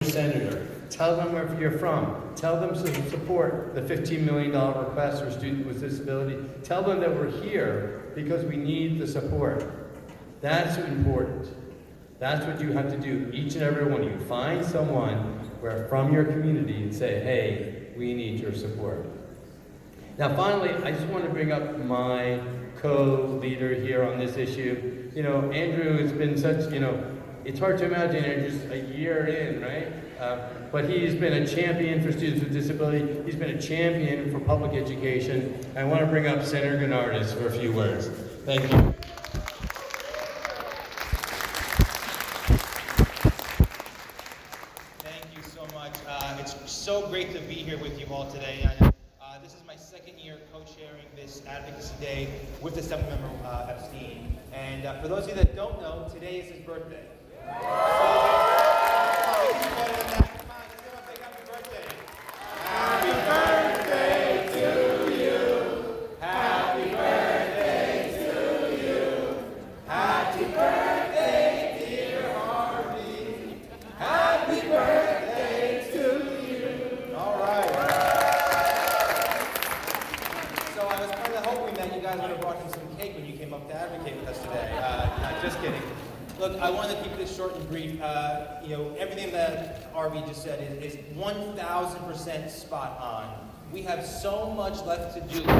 senator. Tell them where you're from. Tell them to support the $15 million request for students with disability. Tell them that we're here because we need the support. That's important. That's what you have to do, each and every one of you. Find someone from your community and say, hey, we need your support. Now finally, I just want to bring up my co-leader here on this issue. You know, Andrew has been such, it's hard to imagine Andrew's a year in, right? But he's been a champion for students with disability. He's been a champion for public education. I want to bring up Senator Gennardis for a few words. Thank you. Thank you so much. It's so great to be here with you all today. This is my second year co-chairing this Advocacy Day with Assemblymember Epstein. And for those of you that don't know, today is his birthday. Look, I want to keep this short and brief. Everything that RB just said is 1,000% spot on. We have so much left to do to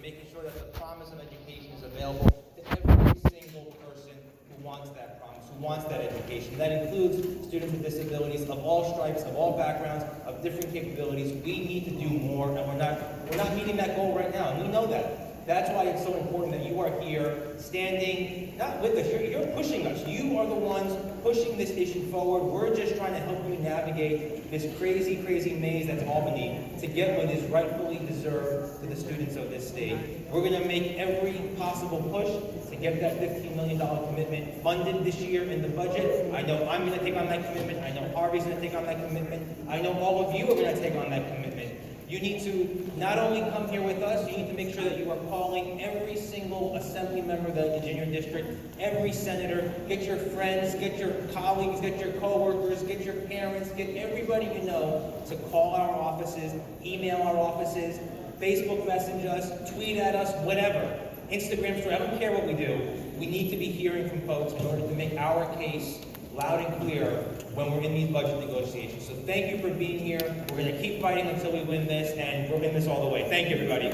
making sure that the promise of education is available to every single person who wants that promise, who wants that education. That includes students with disabilities of all stripes, of all backgrounds, of different capabilities. We need to do more, and we're not meeting that goal right now, and we know that. That's why it's so important that you are here standing, not with us, you're pushing us. You are the ones pushing this issue forward. We're just trying to help you navigate this crazy, crazy maze that's Albany to get what is rightfully deserved to the students of this state. We're going to make every possible push to get that $15 million commitment funded this year in the budget. I know I'm going to take on that commitment. I know Harvey's going to take on that commitment. I know all of you are going to take on that commitment. You need to not only come here with us, you need to make sure that you are calling every single assembly member that is in your district, every senator, get your friends, get your colleagues, get your coworkers, get your parents, get everybody you know to call our offices, email our offices, Facebook message us, tweet at us, whatever. Instagram story, I don't care what we do. We need to be hearing from folks in order to make our case loud and clear when we're in these budget negotiations. So thank you for being here. We're going to keep fighting until we win this, and we're in this all the way. Thank you, everybody.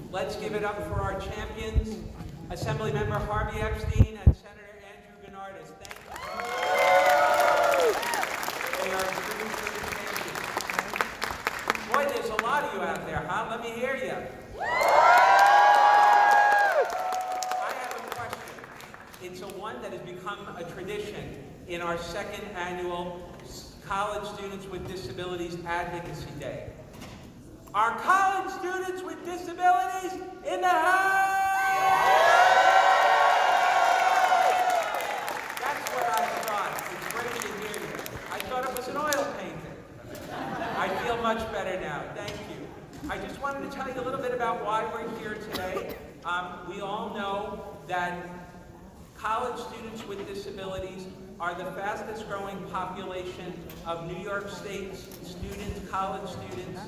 Let's give it up for our champions, Assemblymember Harvey Epstein and Senator Andrew Gennardis. Thank you. Boy, there's a lot of you out there, huh? Let me hear you. I have a question. It's one that has become a tradition in our second annual College Students with Disabilities Advocacy Day. Our college students with disabilities in the house! That's where I thought. It's great to hear you. I thought it was an oil painting. I feel much better now. Thank you. I just wanted to tell you a little bit about why we're here today. We all know that college students with disabilities are the fastest growing population of New York State students, college students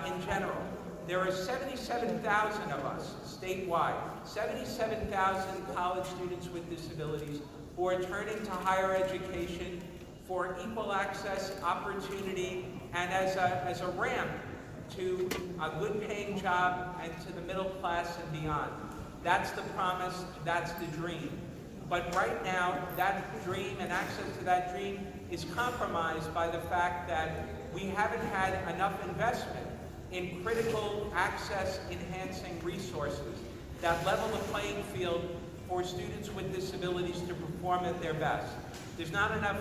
in general. There are 77,000 of us statewide, 77,000 college students with disabilities who are turning to higher education for equal access, opportunity, and as a ramp to a good paying job and to the middle class and beyond. That's the promise, that's the dream. But right now, that dream and access to that dream is compromised by the fact that we haven't had enough investment in critical access enhancing resources that level the playing field for students with disabilities to perform at their best. There's not enough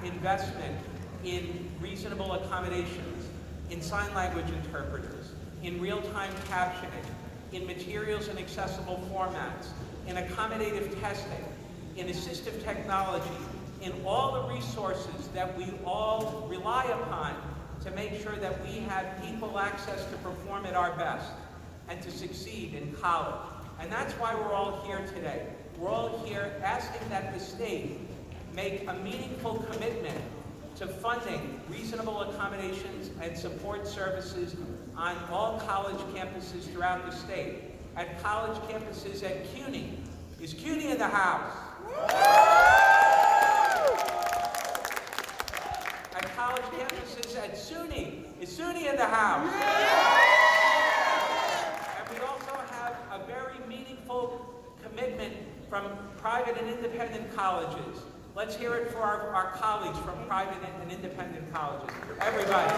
investment in reasonable accommodations, in sign language interpreters, in real-time captioning, in materials in accessible formats, in accommodative testing, in assistive technology, in all the resources that we all rely upon to make sure that we have equal access to perform at our best and to succeed in college. And that's why we're all here today. We're all here asking that the state make a meaningful commitment to funding reasonable accommodations and support services on all college campuses throughout the state. At college campuses at CUNY. Is CUNY in the house? At college campuses at SUNY. Is SUNY in the house? And we also have a very meaningful commitment from private and independent colleges. Let's hear it for our colleagues from private and independent colleges. Everybody.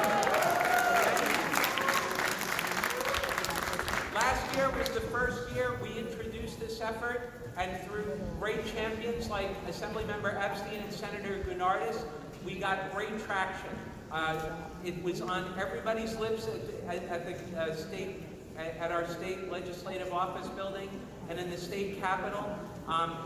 Last year was the first year we introduced this effort, and through great champions like Assemblymember Epstein and Senator Gennardis, we got great traction. It was on everybody's lips at our state legislative office building and in the state capitol.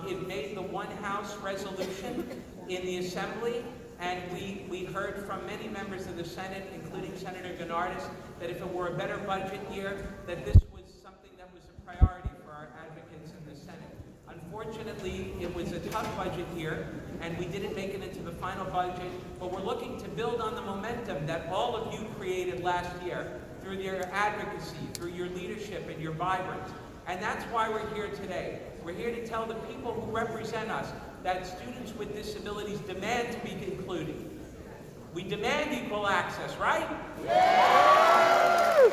It made the one House resolution in the Assembly, and we heard from many members of the Senate, including Senator Gennardis, that if it were a better budget year, that this was something that was a priority for our advocates in the Senate. Unfortunately, it was a tough budget year, and we didn't make it into the final budget, but we're looking to build on the momentum that all of you created last year through your advocacy, through your leadership and your vibrance. And that's why we're here today. We're here to tell the people who represent us that students with disabilities demand to be included. We demand equal access, right? Yeah!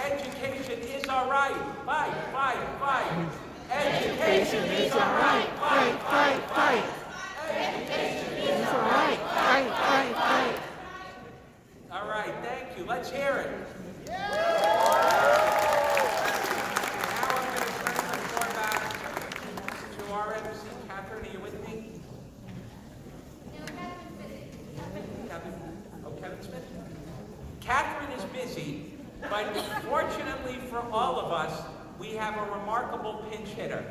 Education is our right. Fight, fight, fight. Education is our right. Fight, fight, fight. Education is our right. Fight, fight, fight. All right, thank you. Let's hear it. Catherine is busy, but fortunately for all of us, we have a remarkable pinch hitter.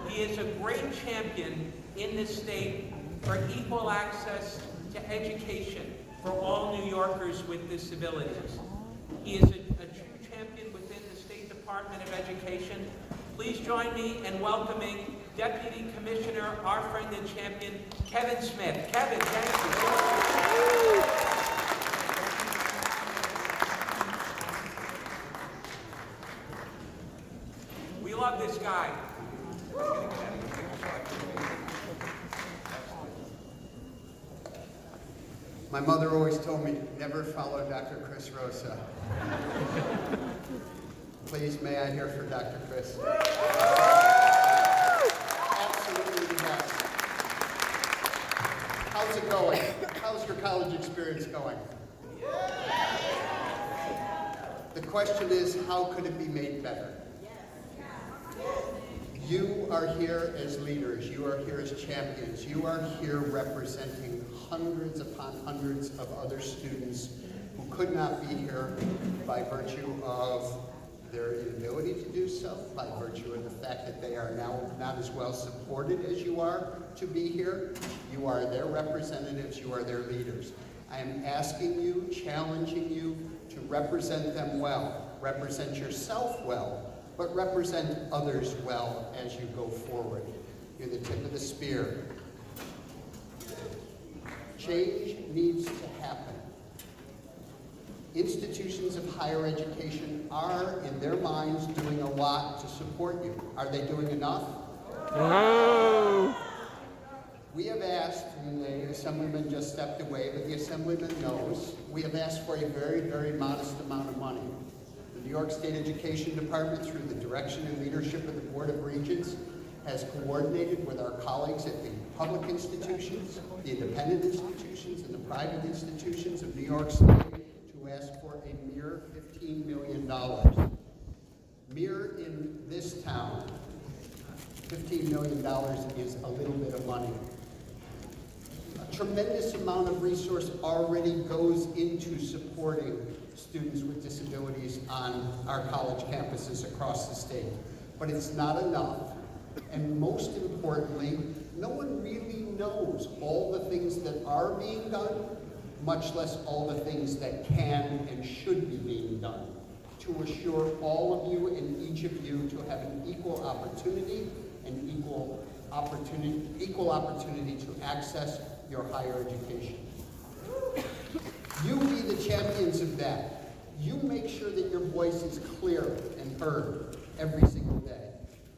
He is a great champion in this state for equal access to education for all New Yorkers with disabilities. He is a true champion within the State Department of Education. Please join me in welcoming Deputy Commissioner, our friend and champion, Kevin Smith. Kevin, thank you. We love this guy. My mother always told me, never follow Dr. Chris Rosa. Please, may I hear for Dr. Chris? Absolutely the best. How's it going? How's your college experience going? The question is, how could it be made better? You are here as leaders. You are here as champions. You are here representing hundreds upon hundreds of other students who could not be here by virtue of their inability to do so, by virtue of the fact that they are now not as well supported as you are to be here. You are their representatives. You are their leaders. I am asking you, challenging you to represent them well, represent yourself well, but represent others well as you go forward. You're the tip of the spear. Change needs to happen. Institutions of higher education are, in their minds, doing a lot to support you. Are they doing enough? No. We have asked, and the Assemblyman just stepped away, but the Assemblyman knows, we have asked for a very, very modest amount of money. The New York State Education Department, through the direction and leadership of the Board of Regents, has coordinated with our colleagues at the public institutions, the independent institutions, and the private institutions of New York State to ask for a mere $15 million. Mere in this town, $15 million is a little bit of money. A tremendous amount of resource already goes into supporting students with disabilities on our college campuses across the state. But it's not enough. And most importantly, no one really knows all the things that are being done, much less all the things that can and should be being done, to assure all of you and each of you to have an equal opportunity and equal opportunity to access your higher education. You be the champions of that. You make sure that your voice is clear and heard every single day.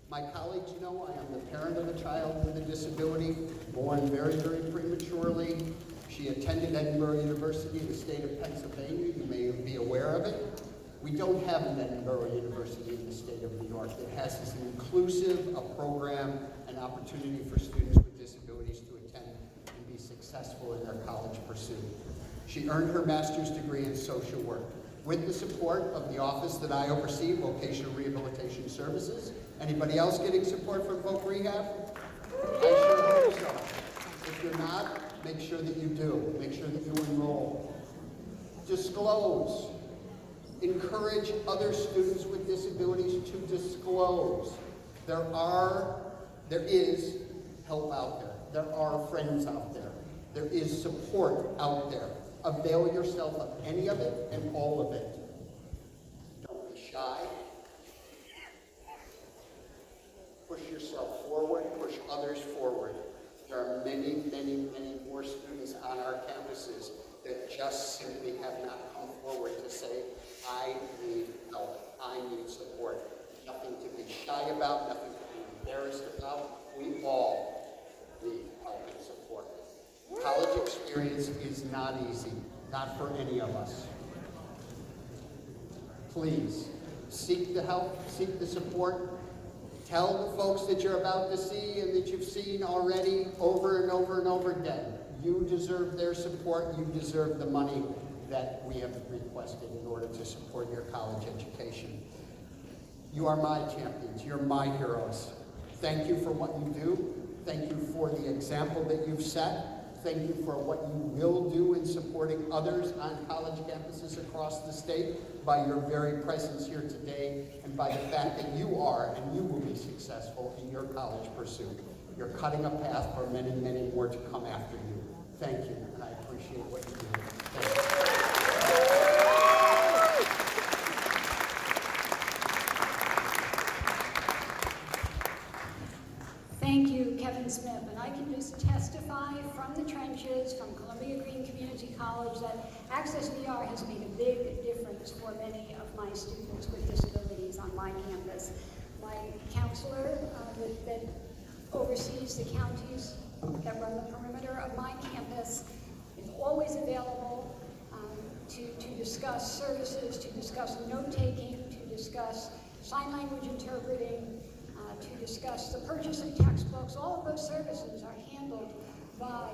My colleagues know I am the parent of a child with a disability, born very, very prematurely. She attended Edinburgh University in the state of Pennsylvania. You may be aware of it. We don't have an Edinburgh University in the state of New York that has as an inclusive a program and opportunity for students with disabilities to attend and be successful in their college pursuit. She earned her master's degree in social work with the support of the office that I oversee, Vocational Rehabilitation Services. Anybody else getting support from Voc Rehab? I sure hope so. If you're not, make sure that you do. Make sure that you enroll. Disclose. Encourage other students with disabilities to disclose. There is help out there. There are friends out there. There is support out there. Avail yourself of any of it and all of it. Don't be shy. Push yourself forward, push others forward. There are many, many, many more students on our campuses that just simply have not come forward to say, I need help, I need support. Nothing to be shy about, nothing to be embarrassed about. We all need help and support. College experience is not easy, not for any of us. Please, seek the help, seek the support. Tell the folks that you're about to see and that you've seen already over and over and over again. You deserve their support. You deserve the money that we have requested in order to support your college education. You are my champions. You're my heroes. Thank you for what you do. Thank you for the example that you've set. Thank you for what you will do in supporting others on college campuses across the state by your very presence here today and by the fact that you are and you will be successful in your college pursuit. You're cutting a path for many, many more to come after you. Thank you, and I appreciate what you do. Thank you. Thank you, Kevin Smith. And I can just testify from the trenches, from Columbia Green Community College, that Access VR has made a big difference for many of my students with disabilities on my campus. My counselor that oversees the counties that run the perimeter of my campus is always available to discuss services, to discuss note-taking, to discuss sign language interpreting, to discuss the purchase of textbooks. All of those services are handled by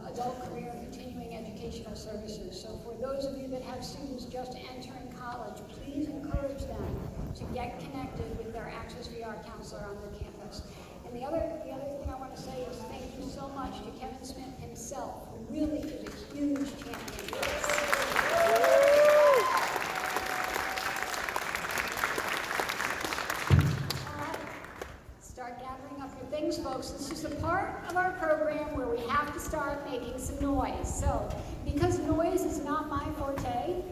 adult career and continuing educational services. So for those of you that have students just entering college, please encourage them to get connected with their Access VR counselor on their campus. And the other thing I want to say is thank you so much to Kevin Smith himself, who really is a huge champion for this. Start gathering up your things, folks. This is the part of our program where we have to start making some noise. So, because noise is not my forte,